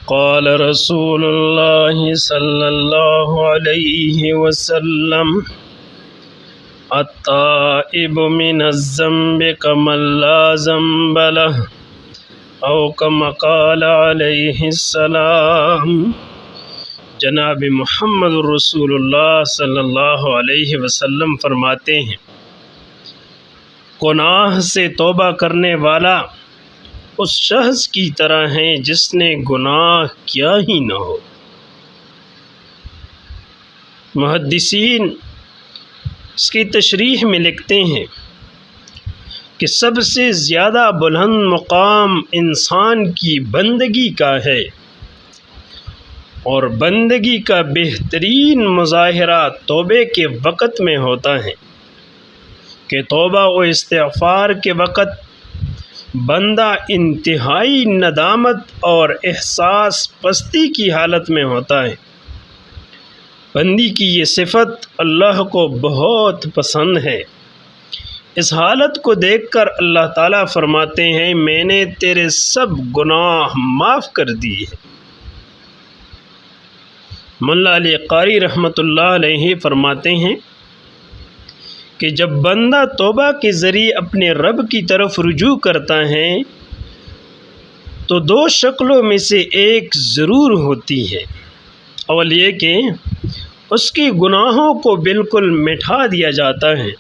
قال رسول الله صلى الله عليه وسلم التائب من الذنب كمن لا ذنب له او كما قال علیہ السلام۔ جناب محمد رسول اللہ صلی اللہ علیہ وسلم فرماتے ہیں، گناہ سے توبہ کرنے والا اس شخص کی طرح ہے جس نے گناہ کیا ہی نہ ہو۔ محدثین اس کی تشریح میں لکھتے ہیں کہ سب سے زیادہ بلند مقام انسان کی بندگی کا ہے، اور بندگی کا بہترین مظاہرہ توبے کے وقت میں ہوتا ہے کہ توبہ و استغفار کے وقت بندہ انتہائی ندامت اور احساس پستی کی حالت میں ہوتا ہے۔ بندی کی یہ صفت اللہ کو بہت پسند ہے۔ اس حالت کو دیکھ کر اللہ تعالیٰ فرماتے ہیں، میں نے تیرے سب گناہ معاف کر دیے۔ مولا علی قاری رحمۃ اللہ علیہ فرماتے ہیں کہ جب بندہ توبہ کے ذریعے اپنے رب کی طرف رجوع کرتا ہے تو دو شکلوں میں سے ایک ضرور ہوتی ہے۔ اول یہ کہ اس کے گناہوں کو بالکل مٹا دیا جاتا ہے،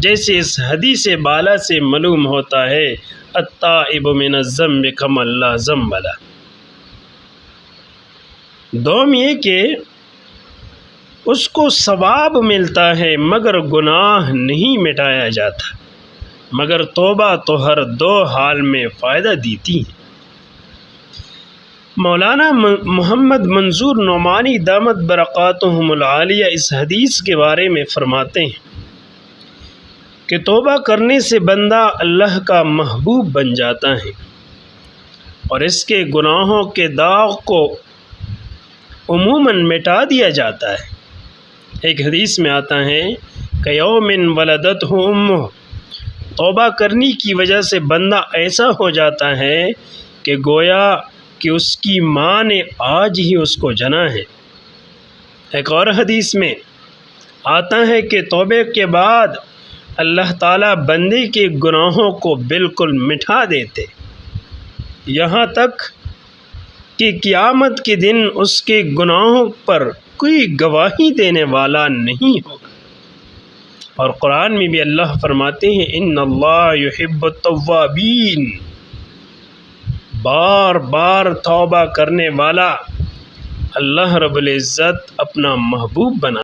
جیسے اس حدیث بالا سے معلوم ہوتا ہے، التائب من الذنب کمن لا ذنب لہ۔ دوم یہ کہ اس کو ثواب ملتا ہے مگر گناہ نہیں مٹایا جاتا، مگر توبہ تو ہر دو حال میں فائدہ دیتی ہے۔ مولانا محمد منظور نعمانی دامت برکاتہم العالیہ اس حدیث کے بارے میں فرماتے ہیں کہ توبہ کرنے سے بندہ اللہ کا محبوب بن جاتا ہے اور اس کے گناہوں کے داغ کو عموماً مٹا دیا جاتا ہے۔ ایک حدیث میں آتا ہے کہ یوم ولدتہ امہ، توبہ کرنے کی وجہ سے بندہ ایسا ہو جاتا ہے کہ گویا کہ اس کی ماں نے آج ہی اس کو جنا ہے۔ ایک اور حدیث میں آتا ہے کہ توبے کے بعد اللہ تعالیٰ بندے کے گناہوں کو بالکل مٹا دیتے، یہاں تک کہ قیامت کے دن اس کے گناہوں پر کوئی گواہی دینے والا نہیں ہوگا۔ اور قرآن میں بھی اللہ فرماتے ہیں، ان اللہ یحب التوابین، بار بار توبہ کرنے والا اللہ رب العزت اپنا محبوب بنا